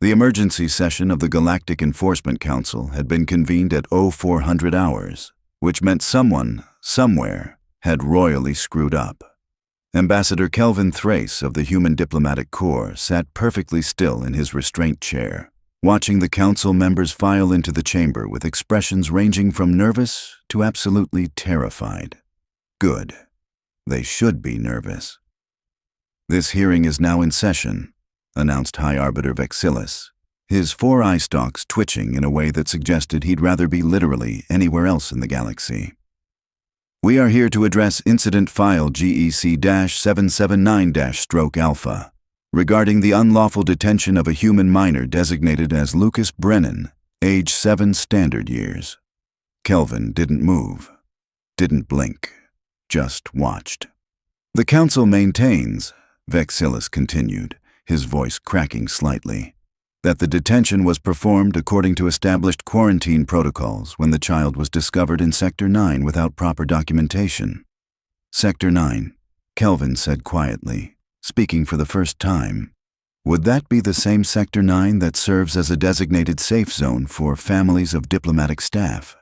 The emergency session of the Galactic Enforcement Council had been convened at 0400 hours, which meant someone, somewhere, had royally screwed up. Ambassador Kelvin Thrace of the Human Diplomatic Corps sat perfectly still in his restraint chair, watching the council members file into the chamber with expressions ranging from nervous to absolutely terrified. Good. They should be nervous. "This hearing is now in session," announced High Arbiter Vexillus, his 4 eye stalks twitching in a way that suggested he'd rather be literally anywhere else in the galaxy. "We are here to address Incident File GEC-779-Alpha regarding the unlawful detention of a human minor designated as Lucas Brennan, age 7 standard years." Kelvin didn't move, didn't blink, just watched. "The Council maintains," Vexillus continued, his voice cracking slightly, "that the detention was performed according to established quarantine protocols when the child was discovered in Sector 9 without proper documentation." "Sector 9, Kelvin said quietly, speaking for the first time. "Would that be the same Sector 9 that serves as a designated safe zone for families of diplomatic staff?"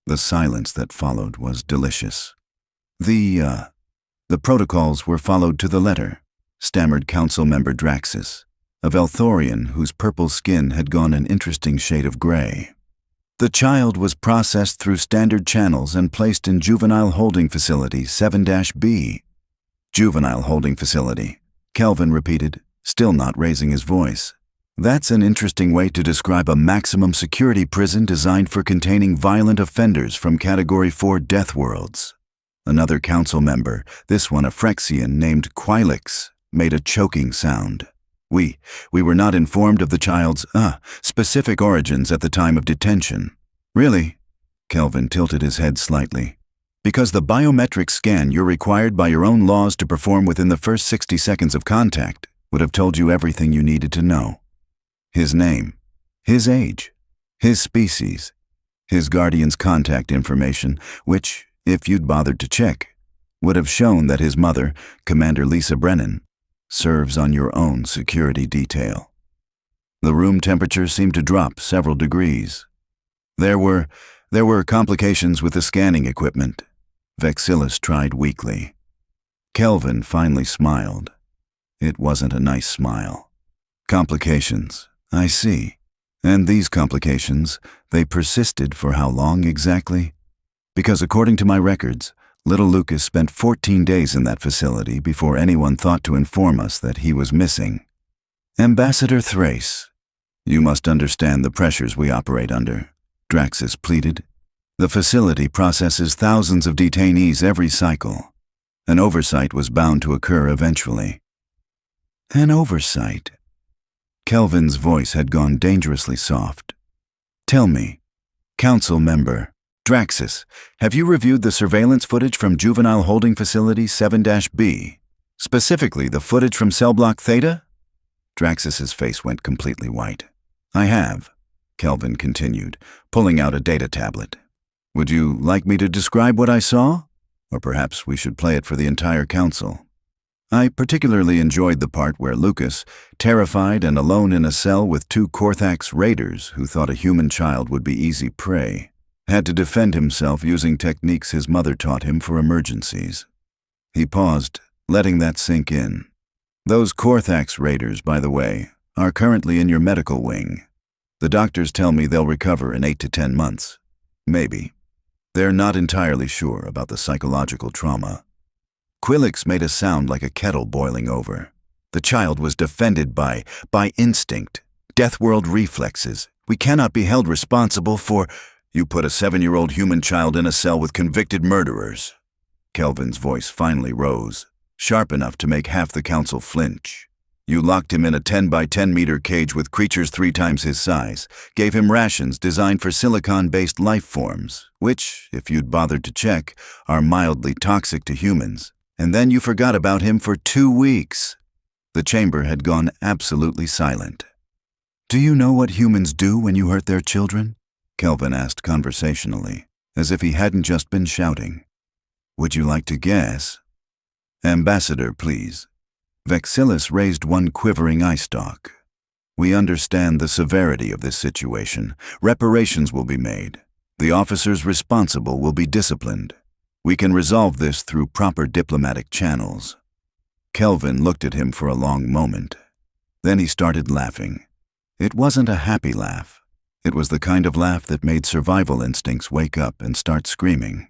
The silence that followed was delicious. The protocols were followed to the letter," stammered Council Member Draxus, a Velthorian whose purple skin had gone an interesting shade of gray. "The child was processed through standard channels and placed in Juvenile Holding Facility 7-B. "Juvenile Holding Facility," Kelvin repeated, still not raising his voice. "That's an interesting way to describe a maximum security prison designed for containing violent offenders from Category 4 Deathworlds." Another council member, this one a Phyrexian named Quilix, made a choking sound. We were not informed of the child's, specific origins at the time of detention." "Really?" Kelvin tilted his head slightly. "Because the biometric scan you're required by your own laws to perform within the first 60 seconds of contact would have told you everything you needed to know. His name, his age, his species, his guardian's contact information, which, if you'd bothered to check, would have shown that his mother, Commander Lisa Brennan, serves on your own security detail." The room temperature seemed to drop several degrees. There were complications with the scanning equipment," Vexillus tried weakly. Kelvin finally smiled. It wasn't a nice smile. "Complications, I see. And these complications, they persisted for how long exactly? Because according to my records, little Lucas spent 14 days in that facility before anyone thought to inform us that he was missing." "Ambassador Thrace, you must understand the pressures we operate under," Draxus pleaded. "The facility processes thousands of detainees every cycle. An oversight was bound to occur eventually." "An oversight?" Kelvin's voice had gone dangerously soft. "Tell me, Council Member Draxus, have you reviewed the surveillance footage from Juvenile Holding Facility 7-B? Specifically, the footage from Cell Block Theta?" Draxus's face went completely white. "I have," Kelvin continued, pulling out a data tablet. "Would you like me to describe what I saw? Or perhaps we should play it for the entire council. I particularly enjoyed the part where Lucas, terrified and alone in a cell with 2 Korthax raiders who thought a human child would be easy prey, had to defend himself using techniques his mother taught him for emergencies." He paused, letting that sink in. "Those Korthax raiders, by the way, are currently in your medical wing. The doctors tell me they'll recover in 8 to 10 months. Maybe. They're not entirely sure about the psychological trauma." Quilix made a sound like a kettle boiling over. "The child was defended by instinct, Deathworld reflexes. We cannot be held responsible for—" "You put a 7-year-old human child in a cell with convicted murderers." Kelvin's voice finally rose, sharp enough to make half the council flinch. "You locked him in a 10 by 10 meter cage with creatures 3 times his size, gave him rations designed for silicon-based life forms, which, if you'd bothered to check, are mildly toxic to humans. And then you forgot about him for 2 weeks. The chamber had gone absolutely silent. "Do you know what humans do when you hurt their children?" Kelvin asked conversationally, as if he hadn't just been shouting. "Would you like to guess?" "Ambassador, please." Vexillus raised one quivering eye stalk. We understand the severity of this situation. Reparations will be made. The officers responsible will be disciplined. We can resolve this through proper diplomatic channels." Kelvin looked at him for a long moment. Then he started laughing. It wasn't a happy laugh. It was the kind of laugh that made survival instincts wake up and start screaming.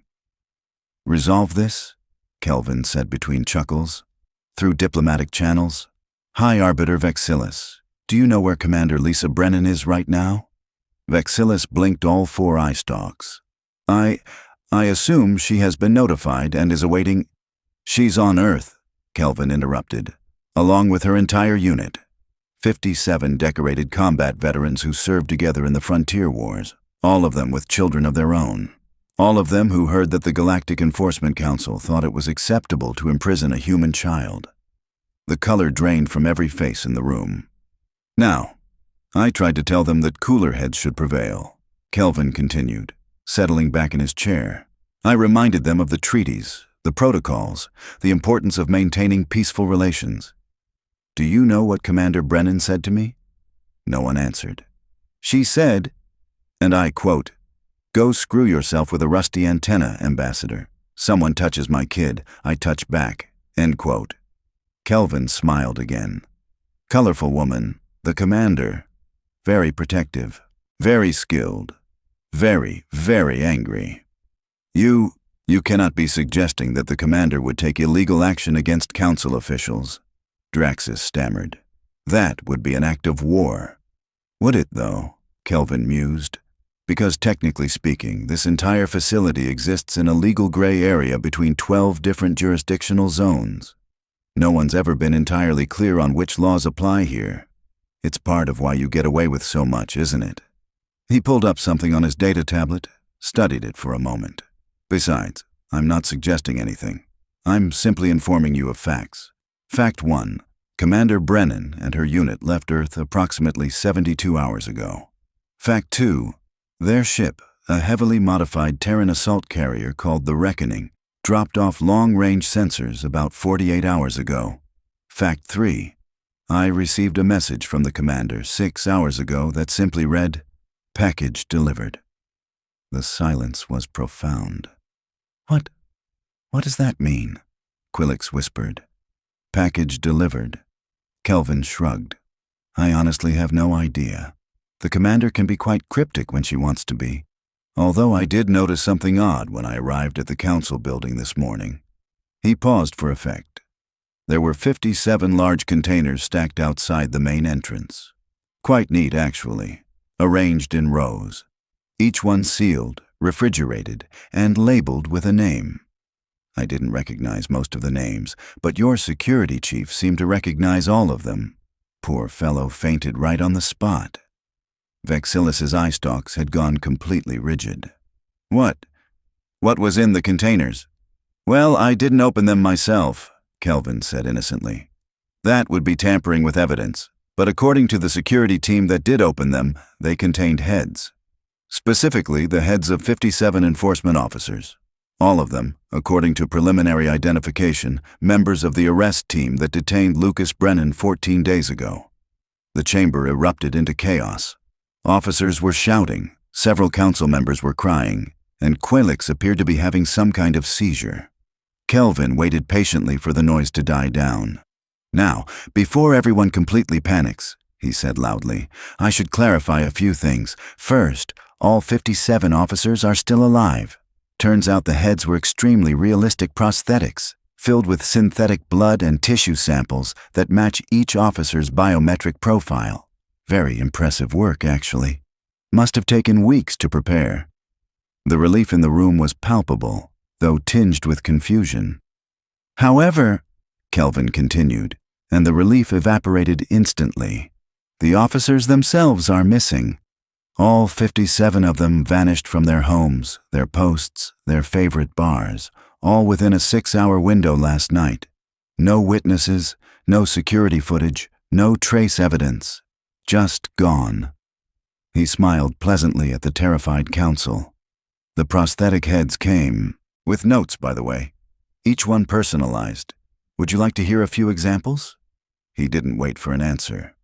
"Resolve this?" Kelvin said between chuckles. "Through diplomatic channels? High Arbiter Vexilis, do you know where Commander Lisa Brennan is right now?" Vexilis blinked all 4 eye stalks. I assume she has been notified and is awaiting—" "She's on Earth," Kelvin interrupted, "along with her entire unit. 57 decorated combat veterans who served together in the frontier wars, all of them with children of their own. All of them who heard that the Galactic Enforcement Council thought it was acceptable to imprison a human child." The color drained from every face in the room. "Now, I tried to tell them that cooler heads should prevail," Kelvin continued, settling back in his chair. "I reminded them of the treaties, the protocols, the importance of maintaining peaceful relations. Do you know what Commander Brennan said to me?" No one answered. "She said," and I quote, "'Go screw yourself with a rusty antenna, Ambassador. Someone touches my kid, I touch back,' end quote." Kelvin smiled again. "Colorful woman, the commander. Very protective, very skilled, very, very angry. You cannot be suggesting that the commander would take illegal action against council officials," Draxus stammered. "That would be an act of war." "Would it, though?" Kelvin mused. "Because technically speaking, this entire facility exists in a legal gray area between 12 different jurisdictional zones. No one's ever been entirely clear on which laws apply here. It's part of why you get away with so much, isn't it?" He pulled up something on his data tablet, studied it for a moment. "Besides, I'm not suggesting anything. I'm simply informing you of facts. Fact 1. Commander Brennan and her unit left Earth approximately 72 hours ago. Fact 2. Their ship, a heavily modified Terran assault carrier called the Reckoning, dropped off long-range sensors about 48 hours ago. Fact 3. I received a message from the commander 6 hours ago that simply read, 'Package delivered.'" The silence was profound. What does that mean?" Quillix whispered. "Package delivered." Kelvin shrugged. "I honestly have no idea. The commander can be quite cryptic when she wants to be. Although I did notice something odd when I arrived at the council building this morning." He paused for effect. There were 57 large containers stacked outside the main entrance. Quite neat, actually, arranged in rows. Each one sealed, refrigerated, and labeled with a name. I didn't recognize most of the names, but your security chief seemed to recognize all of them. Poor fellow fainted right on the spot. Vexilis's eye stalks had gone completely rigid. What was in the containers?" "Well, I didn't open them myself," Kelvin said innocently. "That would be tampering with evidence, but according to the security team that did open them, they contained heads. Specifically, the heads of 57 enforcement officers. All of them, according to preliminary identification, members of the arrest team that detained Lucas Brennan 14 days ago." The chamber erupted into chaos. Officers were shouting, several council members were crying, and Quillix appeared to be having some kind of seizure. Kelvin waited patiently for the noise to die down. "Now, before everyone completely panics," he said loudly, "I should clarify a few things. First, all 57 officers are still alive. Turns out the heads were extremely realistic prosthetics, filled with synthetic blood and tissue samples that match each officer's biometric profile. Very impressive work, actually. Must have taken weeks to prepare." The relief in the room was palpable, though tinged with confusion. "However," Kelvin continued, and the relief evaporated instantly, "the officers themselves are missing. All 57 of them vanished from their homes, their posts, their favorite bars, all within a 6-hour window last night. No witnesses, no security footage, no trace evidence. Just gone." He smiled pleasantly at the terrified council. "The prosthetic heads came, with notes, by the way, each one personalized. Would you like to hear a few examples?" He didn't wait for an answer.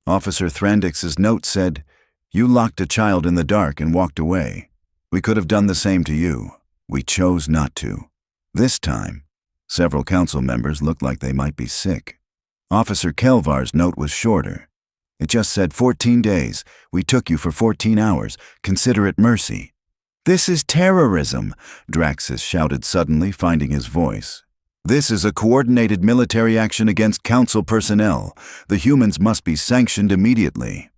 Officer Thrandix's note said, "You locked a child in the dark and walked away. We could have done the same to you. We chose not to." This time, several council members looked like they might be sick. Officer Kelvar's note was shorter. It just said 14 days. We took you for 14 hours. Consider it mercy. "This is terrorism," Draxus shouted suddenly, finding his voice. "This is a coordinated military action against council personnel. The humans must be sanctioned immediately."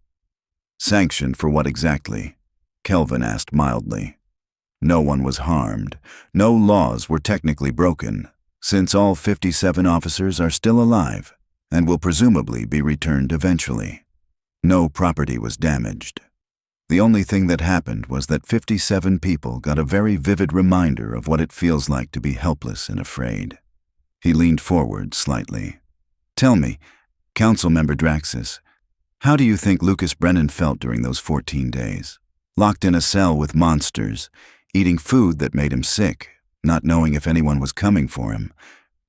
"Sanctioned for what exactly?" Kelvin asked mildly. No one was harmed. No laws were technically broken, since all 57 officers are still alive and will presumably be returned eventually. No property was damaged. The only thing that happened was that 57 people got a very vivid reminder of what it feels like to be helpless and afraid. He leaned forward slightly. "Tell me, Councilmember Draxus, how do you think Lucas Brennan felt during those 14 days? Locked in a cell with monsters, eating food that made him sick, not knowing if anyone was coming for him.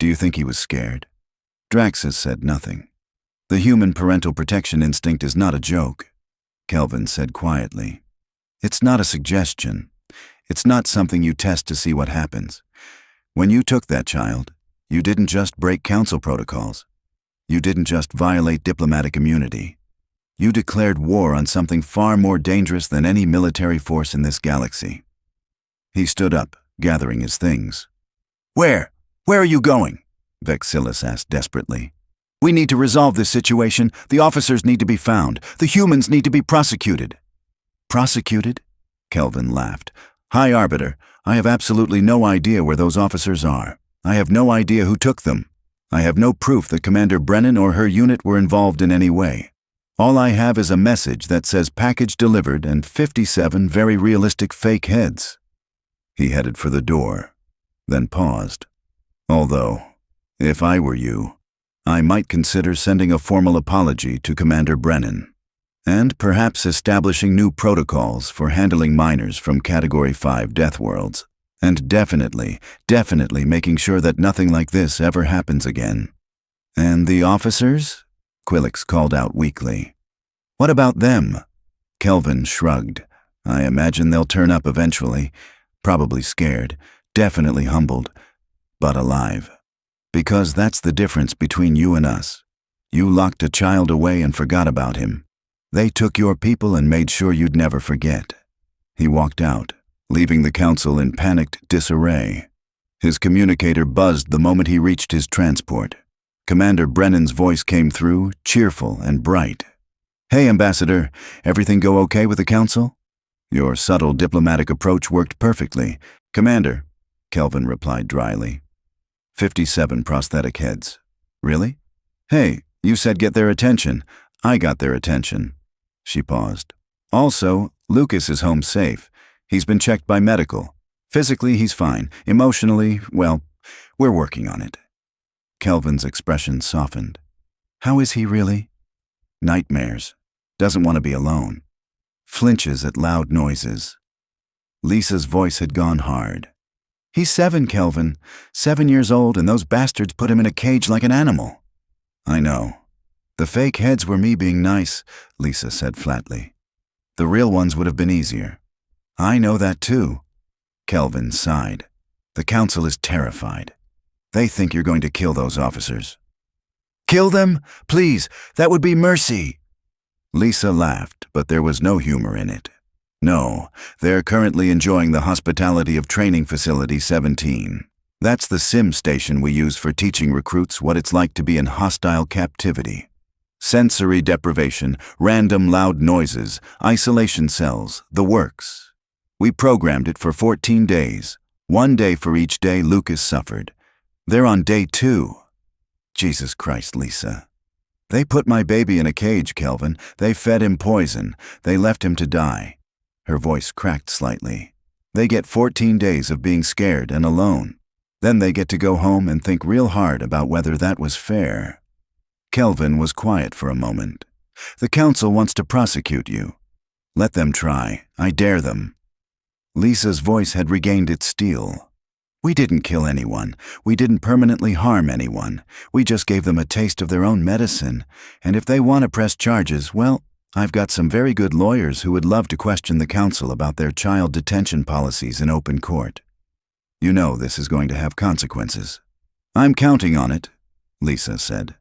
Do you think he was scared?" Draxus said nothing. "The human parental protection instinct is not a joke," Kelvin said quietly. "It's not a suggestion. It's not something you test to see what happens. When you took that child, you didn't just break council protocols. You didn't just violate diplomatic immunity. You declared war on something far more dangerous than any military force in this galaxy." He stood up, gathering his things. Where are you going?" Vexillus asked desperately. "We need to resolve this situation. The officers need to be found. The humans need to be prosecuted." "Prosecuted?" Kelvin laughed. "High Arbiter, I have absolutely no idea where those officers are. I have no idea who took them. I have no proof that Commander Brennan or her unit were involved in any way. All I have is a message that says package delivered and 57 very realistic fake heads." He headed for the door, then paused. "Although, if I were you, I might consider sending a formal apology to Commander Brennan, and perhaps establishing new protocols for handling minors from Category 5 Deathworlds. And definitely making sure that nothing like this ever happens again." "And the officers?" Quillix called out weakly. "What about them?" Kelvin shrugged. "I imagine they'll turn up eventually, probably scared, definitely humbled, but alive. Because that's the difference between you and us. You locked a child away and forgot about him. They took your people and made sure you'd never forget." He walked out, leaving the council in panicked disarray. His communicator buzzed the moment he reached his transport. Commander Brennan's voice came through, cheerful and bright. "Hey, Ambassador, everything go okay with the council?" "Your subtle diplomatic approach worked perfectly, Commander," Kelvin replied dryly. 57 prosthetic heads. "Really? Hey, you said get their attention. I got their attention." She paused. "Also, Lucas is home safe. He's been checked by medical. Physically, he's fine. Emotionally, well, we're working on it." Kelvin's expression softened. "How is he really?" "Nightmares. Doesn't want to be alone. Flinches at loud noises." Lisa's voice had gone hard. "He's 7, Kelvin. 7 years old, and those bastards put him in a cage like an animal." "I know. The fake heads were me being nice," Lisa said flatly. "The real ones would have been easier." "I know that too." Kelvin sighed. "The council is terrified. They think you're going to kill those officers." "Kill them? Please, that would be mercy." Lisa laughed, but there was no humor in it. "No, they're currently enjoying the hospitality of Training Facility 17. That's the sim station we use for teaching recruits what it's like to be in hostile captivity. Sensory deprivation, random loud noises, isolation cells, the works. We programmed it for 14 days, 1 day for each day Lucas suffered. They're on day 2. Jesus Christ, Lisa. They put my baby in a cage, Kelvin. They fed him poison. They left him to die." Her voice cracked slightly. "They get 14 days of being scared and alone. Then they get to go home and think real hard about whether that was fair." Kelvin was quiet for a moment. "The council wants to prosecute you. Let them try. I dare them." Lisa's voice had regained its steel. We didn't kill anyone. We didn't permanently harm anyone. We just gave them a taste of their own medicine. And if they want to press charges, well, I've got some very good lawyers who would love to question the council about their child detention policies in open court. You know this is going to have consequences. I'm counting on it, Lisa said.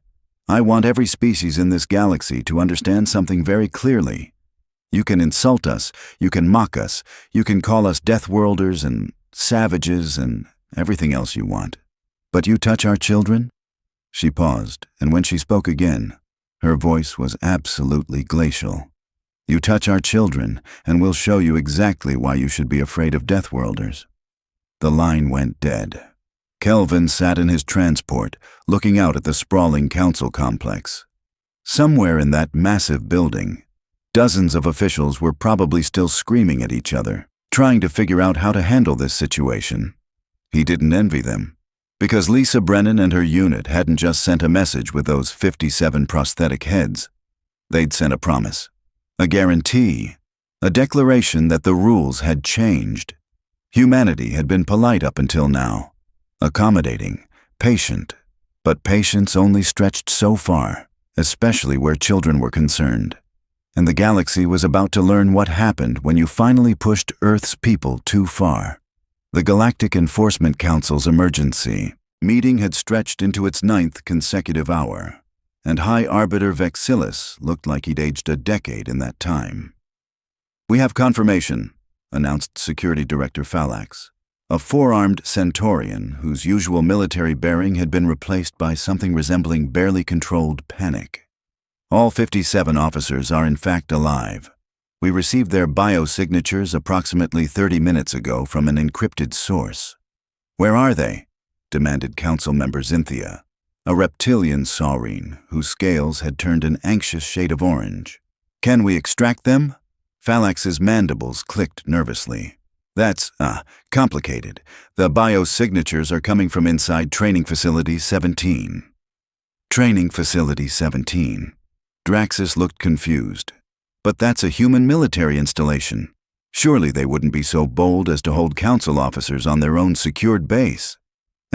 I want every species in this galaxy to understand something very clearly. You can insult us, you can mock us, you can call us Deathworlders and savages and everything else you want. But you touch our children? She paused, and when she spoke again, her voice was absolutely glacial. You touch our children, and we'll show you exactly why you should be afraid of Deathworlders. The line went dead. Kelvin sat in his transport, looking out at the sprawling council complex. Somewhere in that massive building, dozens of officials were probably still screaming at each other, trying to figure out how to handle this situation. He didn't envy them, because Lisa Brennan and her unit hadn't just sent a message with those 57 prosthetic heads. They'd sent a promise, a guarantee, a declaration that the rules had changed. Humanity had been polite up until now, accommodating, patient, but patience only stretched so far, especially where children were concerned. And the galaxy was about to learn what happened when you finally pushed Earth's people too far. The Galactic Enforcement Council's emergency meeting had stretched into its 9th consecutive hour, and High Arbiter Vexillus looked like he'd aged a decade in that time. We have confirmation, announced Security Director Phallax, a four-armed Centaurian whose usual military bearing had been replaced by something resembling barely controlled panic. All 57 officers are in fact alive. We received their biosignatures approximately 30 minutes ago from an encrypted source. Where are they? Demanded Council Member Xynthia, a reptilian saurine whose scales had turned an anxious shade of orange. Can we extract them? Phallax's mandibles clicked nervously. That's, complicated. The biosignatures are coming from inside Training Facility 17. Training Facility 17. Draxus looked confused. But that's a human military installation. Surely they wouldn't be so bold as to hold council officers on their own secured base.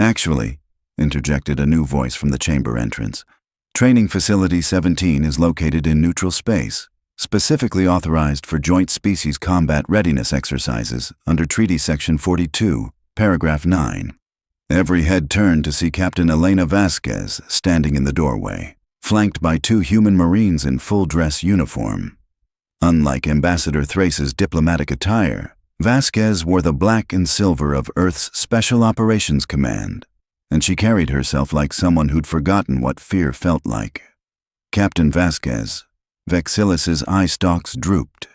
Actually, interjected a new voice from the chamber entrance, Training Facility 17 is located in neutral space, specifically authorized for joint species combat readiness exercises under Treaty Section 42, Paragraph 9. Every head turned to see Captain Elena Vasquez standing in the doorway, flanked by two human Marines in full-dress uniform. Unlike Ambassador Thrace's diplomatic attire, Vasquez wore the black and silver of Earth's Special Operations Command, and she carried herself like someone who'd forgotten what fear felt like. Captain Vasquez, Vexillus's eye stalks drooped.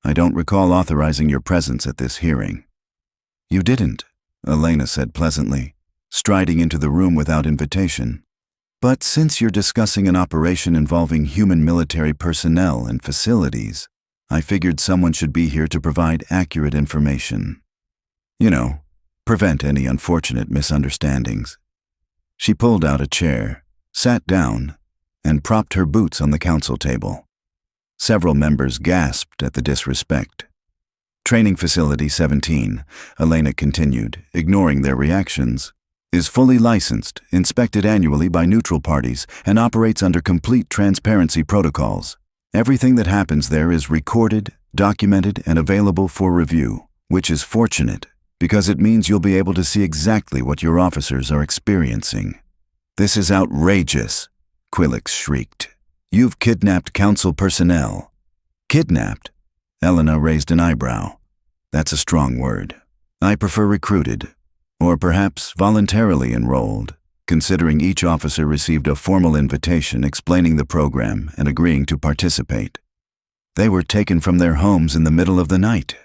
I don't recall authorizing your presence at this hearing. You didn't, Elena said pleasantly, striding into the room without invitation. But since you're discussing an operation involving human military personnel and facilities, I figured someone should be here to provide accurate information. You know, prevent any unfortunate misunderstandings. She pulled out a chair, sat down, and propped her boots on the council table. Several members gasped at the disrespect. Training Facility 17, Elena continued, ignoring their reactions, is fully licensed, inspected annually by neutral parties, and operates under complete transparency protocols. Everything that happens there is recorded, documented, and available for review, which is fortunate, because it means you'll be able to see exactly what your officers are experiencing. This is outrageous, Quillix shrieked. You've kidnapped council personnel. Kidnapped? Elena raised an eyebrow. That's a strong word. I prefer recruited, or perhaps voluntarily enrolled, considering each officer received a formal invitation explaining the program and agreeing to participate. They were taken from their homes in the middle of the night.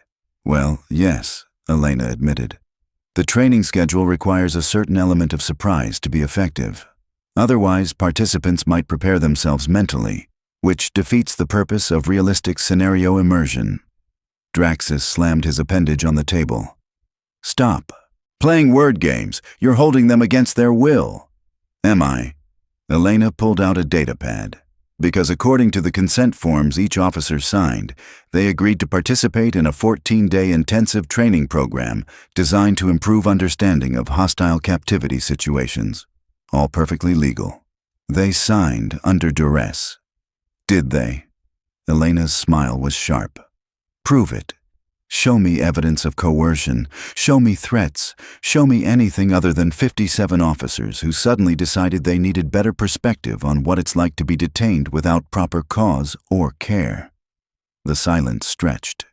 Well, yes, Elena admitted. The training schedule requires a certain element of surprise to be effective. Otherwise, participants might prepare themselves mentally, which defeats the purpose of realistic scenario immersion. Draxus slammed his appendage on the table. Stop. Playing word games. You're holding them against their will. Am I? Elena pulled out a datapad. Because according to the consent forms each officer signed, they agreed to participate in a 14-day intensive training program designed to improve understanding of hostile captivity situations. All perfectly legal. They signed under duress. Did they? Elena's smile was sharp. Prove it. Show me evidence of coercion. Show me threats. Show me anything other than 57 officers who suddenly decided they needed better perspective on what it's like to be detained without proper cause or care. The silence stretched.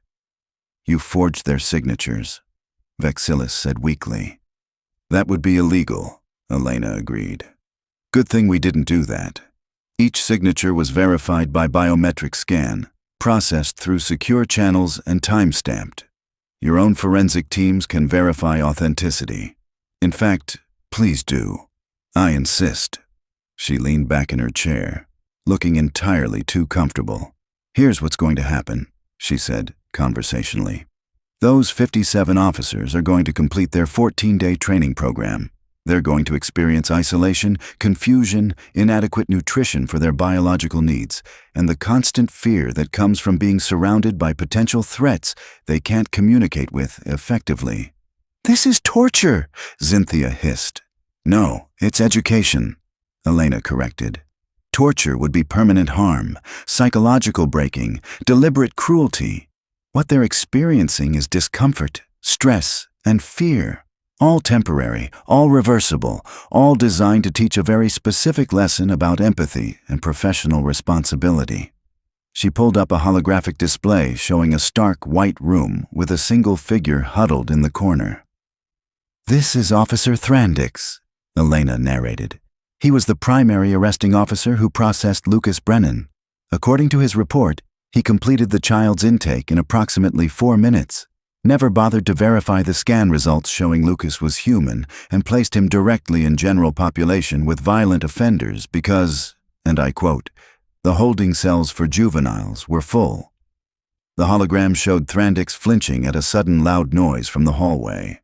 You forged their signatures, Vexilis said weakly. That would be illegal, Elena agreed. Good thing we didn't do that. Each signature was verified by biometric scan, processed through secure channels and time-stamped. Your own forensic teams can verify authenticity. In fact, please do. I insist. She leaned back in her chair, looking entirely too comfortable. Here's what's going to happen, she said conversationally. Those 57 officers are going to complete their 14-day training program. They're going to experience isolation, confusion, inadequate nutrition for their biological needs, and the constant fear that comes from being surrounded by potential threats they can't communicate with effectively. This is torture, Cynthia hissed. No, it's education, Elena corrected. Torture would be permanent harm, psychological breaking, deliberate cruelty. What they're experiencing is discomfort, stress, and fear. All temporary, all reversible, all designed to teach a very specific lesson about empathy and professional responsibility. She pulled up a holographic display showing a stark white room with a single figure huddled in the corner. This is Officer Thrandix, Elena narrated. He was the primary arresting officer who processed Lucas Brennan. According to his report, he completed the child's intake in approximately 4 minutes. Never bothered to verify the scan results showing Lucas was human and placed him directly in general population with violent offenders because, and I quote, the holding cells for juveniles were full. The hologram showed Thrandix flinching at a sudden loud noise from the hallway.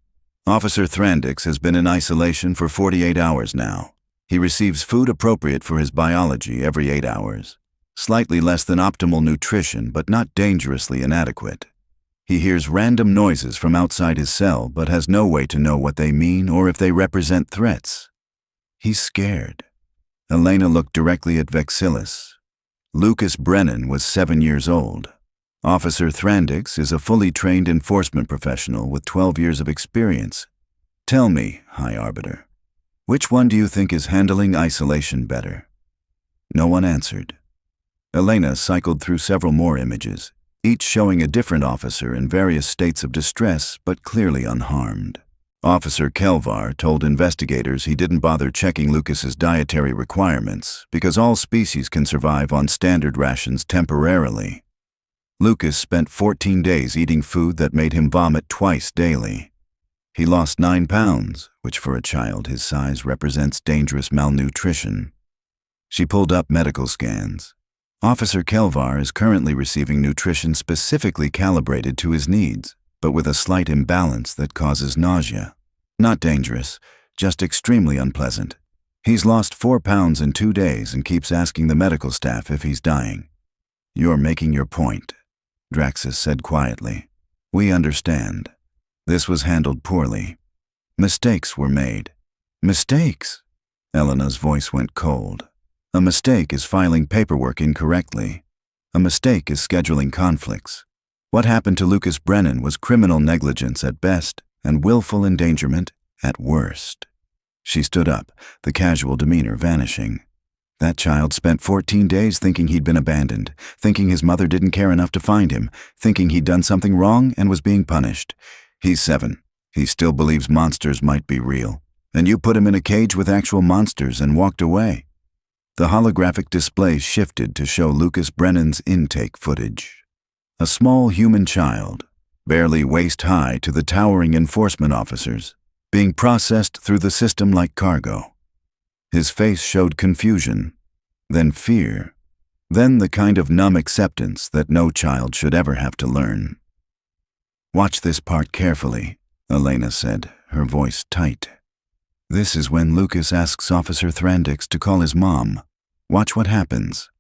Officer Thrandix has been in isolation for 48 hours now. He receives food appropriate for his biology every 8 hours. Slightly less than optimal nutrition, but not dangerously inadequate. He hears random noises from outside his cell, but has no way to know what they mean or if they represent threats. He's scared. Elena looked directly at Vexilis. Lucas Brennan was 7 years old. Officer Thrandix is a fully trained enforcement professional with 12 years of experience. Tell me, High Arbiter, which one do you think is handling isolation better? No one answered. Elena cycled through several more images, each showing a different officer in various states of distress but clearly unharmed. Officer Kelvar told investigators he didn't bother checking Lucas's dietary requirements because all species can survive on standard rations temporarily. Lucas spent 14 days eating food that made him vomit twice daily. He lost 9 pounds, which for a child his size represents dangerous malnutrition. She pulled up medical scans. Officer Kelvar is currently receiving nutrition specifically calibrated to his needs, but with a slight imbalance that causes nausea. Not dangerous, just extremely unpleasant. He's lost 4 pounds in 2 days and keeps asking the medical staff if he's dying. You're making your point, Draxus said quietly. We understand. This was handled poorly. Mistakes were made. Mistakes? Elena's voice went cold. A mistake is filing paperwork incorrectly. A mistake is scheduling conflicts. What happened to Lucas Brennan was criminal negligence at best and willful endangerment at worst. She stood up, the casual demeanor vanishing. That child spent 14 days thinking he'd been abandoned, thinking his mother didn't care enough to find him, thinking he'd done something wrong and was being punished. He's 7. He still believes monsters might be real. And you put him in a cage with actual monsters and walked away. The holographic display shifted to show Lucas Brennan's intake footage. A small human child, barely waist-high to the towering enforcement officers, being processed through the system like cargo. His face showed confusion, then fear, then the kind of numb acceptance that no child should ever have to learn. Watch this part carefully, Elena said, her voice tight. This is when Lucas asks Officer Thrandix to call his mom. Watch what happens.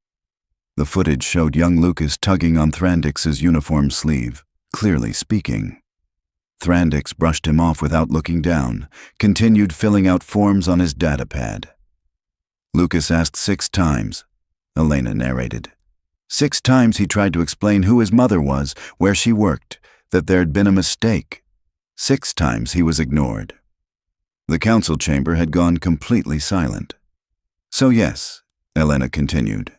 The footage showed young Lucas tugging on Thrandix's uniform sleeve, clearly speaking. Thrandix brushed him off without looking down, continued filling out forms on his datapad. Lucas asked 6 times, Elena narrated. 6 times he tried to explain who his mother was, where she worked, that there had been a mistake. 6 times he was ignored. The council chamber had gone completely silent. So yes, Elena continued,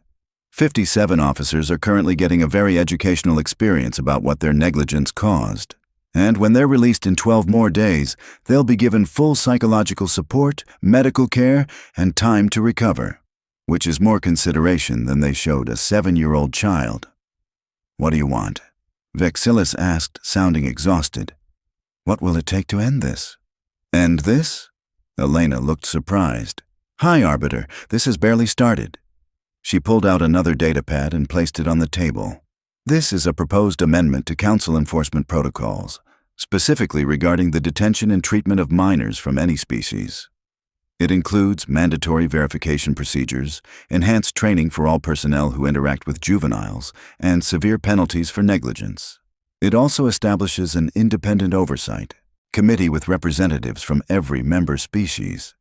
57 officers are currently getting a very educational experience about what their negligence caused. And when they're released in 12 more days, they'll be given full psychological support, medical care, and time to recover, which is more consideration than they showed a 7-year-old child. What do you want? Vexilis asked, sounding exhausted. What will it take to end this? End this? Elena looked surprised. Hi, Arbiter, this has barely started. She pulled out another datapad and placed it on the table. This is a proposed amendment to Council enforcement protocols, specifically regarding the detention and treatment of minors from any species. It includes mandatory verification procedures, enhanced training for all personnel who interact with juveniles, and severe penalties for negligence. It also establishes an independent oversight committee with representatives from every member species.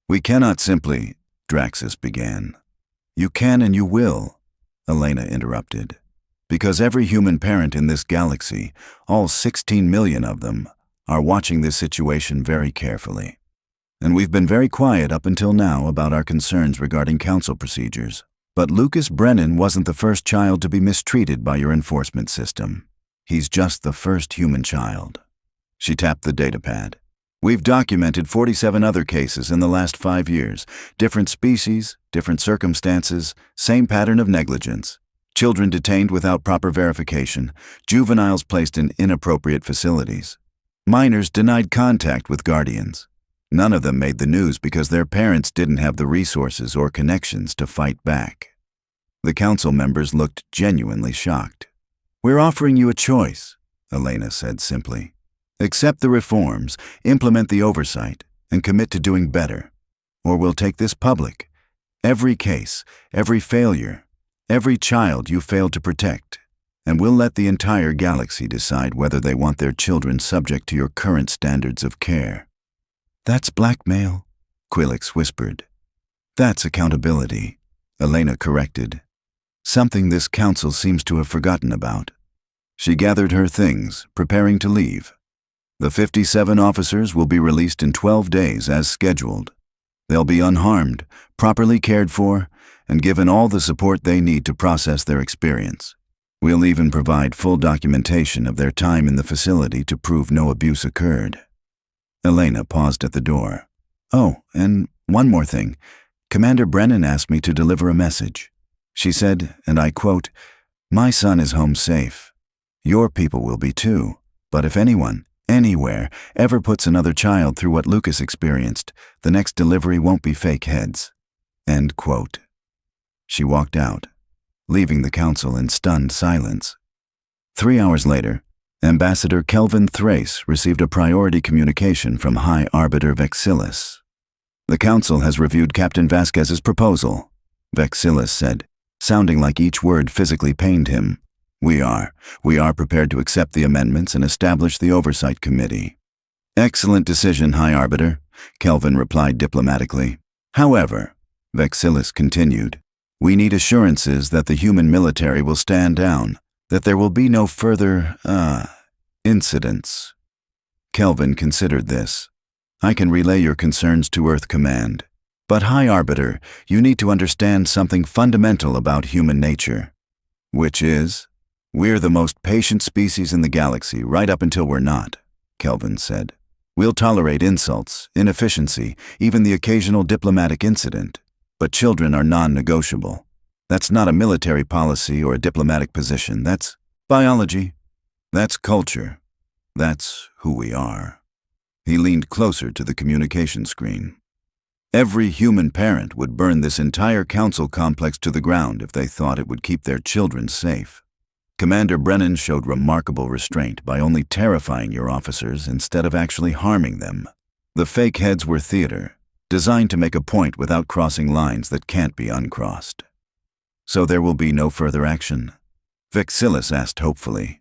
We cannot simply, Draxus began. You can and you will, Elena interrupted. Because every human parent in this galaxy, all 16 million of them, are watching this situation very carefully. And we've been very quiet up until now about our concerns regarding council procedures. But Lucas Brennan wasn't the first child to be mistreated by your enforcement system. He's just the first human child. She tapped the datapad. We've documented 47 other cases in the last 5 years. Different species, different circumstances, same pattern of negligence. Children detained without proper verification, juveniles placed in inappropriate facilities. Minors denied contact with guardians. None of them made the news because their parents didn't have the resources or connections to fight back. The council members looked genuinely shocked. We're offering you a choice, Elena said simply. Accept the reforms, implement the oversight, and commit to doing better. Or we'll take this public. Every case, every failure, every child you failed to protect, and we'll let the entire galaxy decide whether they want their children subject to your current standards of care. That's blackmail, Quilix whispered. That's accountability, Elena corrected. Something this council seems to have forgotten about. She gathered her things, preparing to leave. The 57 officers will be released in 12 days as scheduled. They'll be unharmed, properly cared for, and given all the support they need to process their experience. We'll even provide full documentation of their time in the facility to prove no abuse occurred. Elena paused at the door. Oh, and one more thing. Commander Brennan asked me to deliver a message. She said, and I quote, "My son is home safe. Your people will be too, but if anyone, anywhere, ever puts another child through what Lucas experienced, the next delivery won't be fake heads." End quote. She walked out, leaving the council in stunned silence. 3 hours later, Ambassador Kelvin Thrace received a priority communication from High Arbiter Vexilis. The council has reviewed Captain Vasquez's proposal, Vexilis said, sounding like each word physically pained him. We are prepared to accept the amendments and establish the oversight committee. Excellent decision, High Arbiter, Kelvin replied diplomatically. However, Vexilis continued, we need assurances that the human military will stand down, that there will be no further, incidents. Kelvin considered this. I can relay your concerns to Earth Command. But High Arbiter, you need to understand something fundamental about human nature. Which is, we're the most patient species in the galaxy right up until we're not, Kelvin said. We'll tolerate insults, inefficiency, even the occasional diplomatic incident. But children are non-negotiable. That's not a military policy or a diplomatic position. That's biology. That's culture. That's who we are. He leaned closer to the communication screen. Every human parent would burn this entire council complex to the ground if they thought it would keep their children safe. Commander Brennan showed remarkable restraint by only terrifying your officers instead of actually harming them. The fake heads were theater, designed to make a point without crossing lines that can't be uncrossed. So there will be no further action? Vexillus asked hopefully.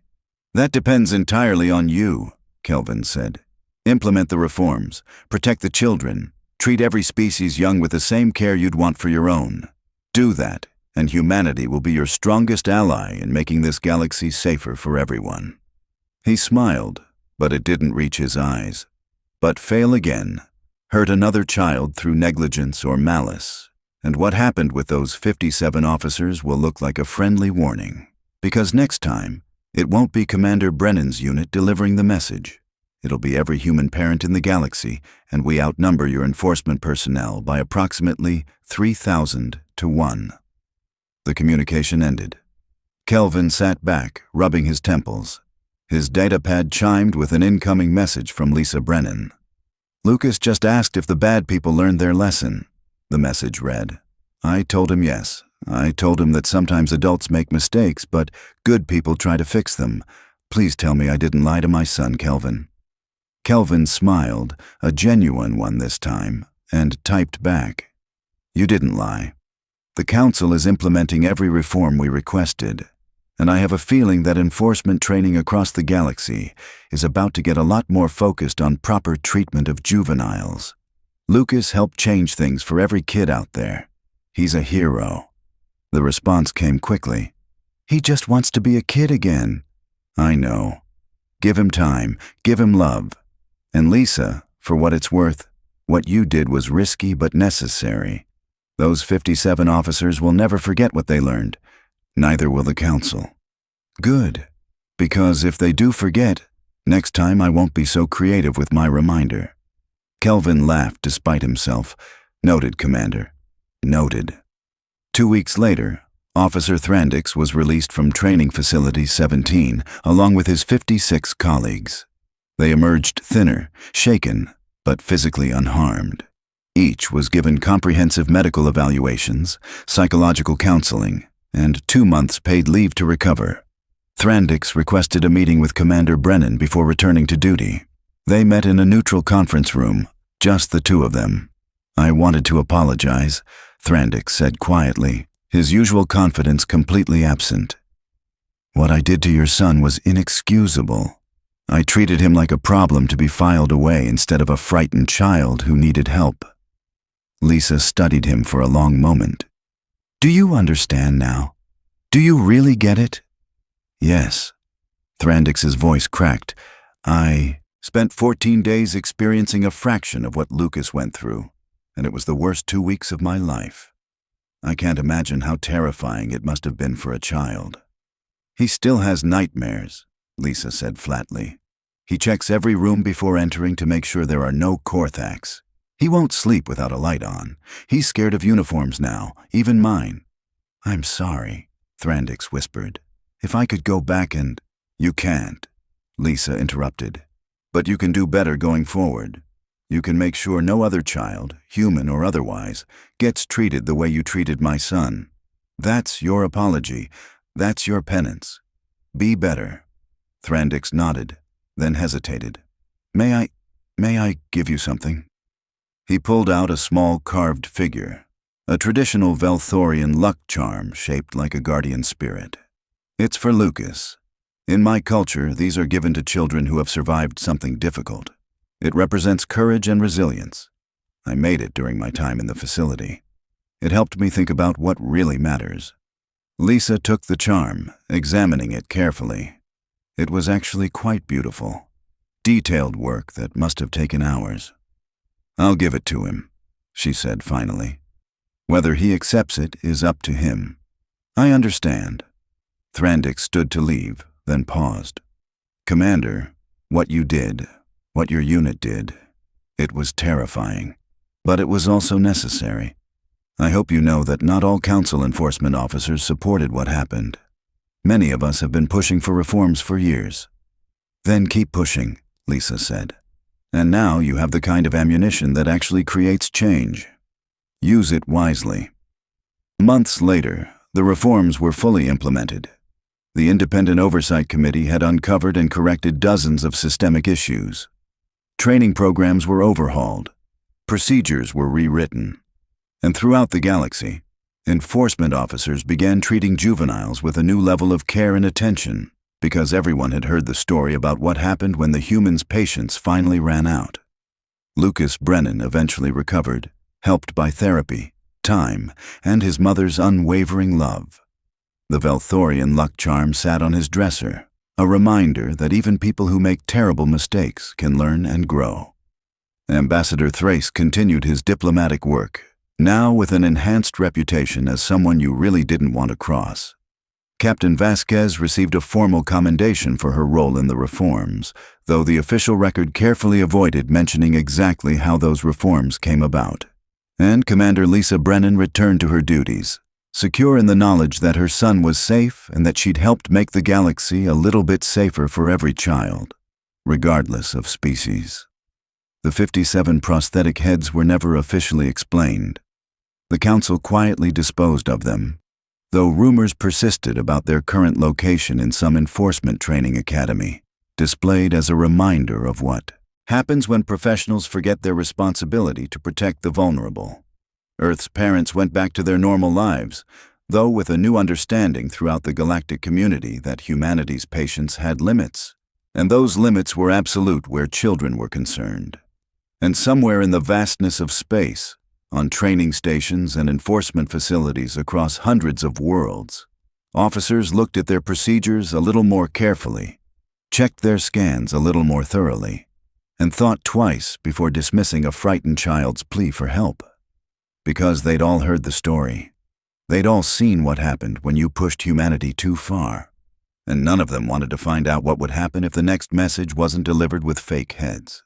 That depends entirely on you, Kelvin said. Implement the reforms, protect the children, treat every species young with the same care you'd want for your own. Do that, and humanity will be your strongest ally in making this galaxy safer for everyone. He smiled, but it didn't reach his eyes. But fail again, hurt another child through negligence or malice, and what happened with those 57 officers will look like a friendly warning. Because next time, it won't be Commander Brennan's unit delivering the message. It'll be every human parent in the galaxy, and we outnumber your enforcement personnel by approximately 3,000 to 1. The communication ended. Kelvin sat back, rubbing his temples. His datapad chimed with an incoming message from Lisa Brennan. Lucas just asked if the bad people learned their lesson. The message read. I told him yes. I told him that sometimes adults make mistakes, but good people try to fix them. Please tell me I didn't lie to my son, Kelvin. Kelvin smiled, a genuine one this time, and typed back. You didn't lie. The Council is implementing every reform we requested, and I have a feeling that enforcement training across the galaxy is about to get a lot more focused on proper treatment of juveniles. Lucas helped change things for every kid out there. He's a hero. The response came quickly. He just wants to be a kid again. I know. Give him time, give him love. And Lisa, for what it's worth, what you did was risky but necessary. Those 57 officers will never forget what they learned. Neither will the Council. Good, because if they do forget, next time I won't be so creative with my reminder. Kelvin laughed despite himself. Noted, Commander. Noted. 2 weeks later, Officer Thrandix was released from Training Facility 17, along with his 56 colleagues. They emerged thinner, shaken, but physically unharmed. Each was given comprehensive medical evaluations, psychological counseling, and 2 months paid leave to recover. Thrandix requested a meeting with Commander Brennan before returning to duty. They met in a neutral conference room, just the two of them. I wanted to apologize, Thrandix said quietly, his usual confidence completely absent. What I did to your son was inexcusable. I treated him like a problem to be filed away instead of a frightened child who needed help. Lisa studied him for a long moment. Do you understand now? Do you really get it? Yes. Thrandix's voice cracked. I spent 14 days experiencing a fraction of what Lucas went through, and it was the worst 2 weeks of my life. I can't imagine how terrifying it must have been for a child. He still has nightmares, Lisa said flatly. He checks every room before entering to make sure there are no Korthaks. He won't sleep without a light on. He's scared of uniforms now, even mine. I'm sorry, Thrandix whispered. If I could go back and— You can't, Lisa interrupted. But you can do better going forward. You can make sure no other child, human or otherwise, gets treated the way you treated my son. That's your apology. That's your penance. Be better. Thrandix nodded, then hesitated. May I give you something? He pulled out a small carved figure, a traditional Velthorian luck charm shaped like a guardian spirit. It's for Lucas. In my culture, these are given to children who have survived something difficult. It represents courage and resilience. I made it during my time in the facility. It helped me think about what really matters. Lisa took the charm, examining it carefully. It was actually quite beautiful. Detailed work that must have taken hours. I'll give it to him, she said finally. Whether he accepts it is up to him. I understand. Thrandix stood to leave, then paused. Commander, what you did, what your unit did, it was terrifying, but it was also necessary. I hope you know that not all Council enforcement officers supported what happened. Many of us have been pushing for reforms for years. Then keep pushing, Lisa said. And now you have the kind of ammunition that actually creates change. Use it wisely. Months later, the reforms were fully implemented. The Independent Oversight Committee had uncovered and corrected dozens of systemic issues. Training programs were overhauled. Procedures were rewritten. And throughout the galaxy, Enforcement officers began treating juveniles with a new level of care and attention because everyone had heard the story about what happened when the human's patience finally ran out. Lucas Brennan eventually recovered, helped by therapy, time, and his mother's unwavering love. The Velthorian luck charm sat on his dresser, a reminder that even people who make terrible mistakes can learn and grow. Ambassador Thrace continued his diplomatic work, now with an enhanced reputation as someone you really didn't want to cross. Captain Vasquez received a formal commendation for her role in the reforms, though the official record carefully avoided mentioning exactly how those reforms came about. And Commander Lisa Brennan returned to her duties, secure in the knowledge that her son was safe and that she'd helped make the galaxy a little bit safer for every child, regardless of species. The 57 prosthetic heads were never officially explained. The Council quietly disposed of them, though rumors persisted about their current location in some enforcement training academy, displayed as a reminder of what happens when professionals forget their responsibility to protect the vulnerable. Earth's parents went back to their normal lives, though with a new understanding throughout the galactic community that humanity's patience had limits, and those limits were absolute where children were concerned. And somewhere in the vastness of space, on training stations and enforcement facilities across hundreds of worlds, officers looked at their procedures a little more carefully, checked their scans a little more thoroughly, and thought twice before dismissing a frightened child's plea for help. Because they'd all heard the story. They'd all seen what happened when you pushed humanity too far, and none of them wanted to find out what would happen if the next message wasn't delivered with fake heads.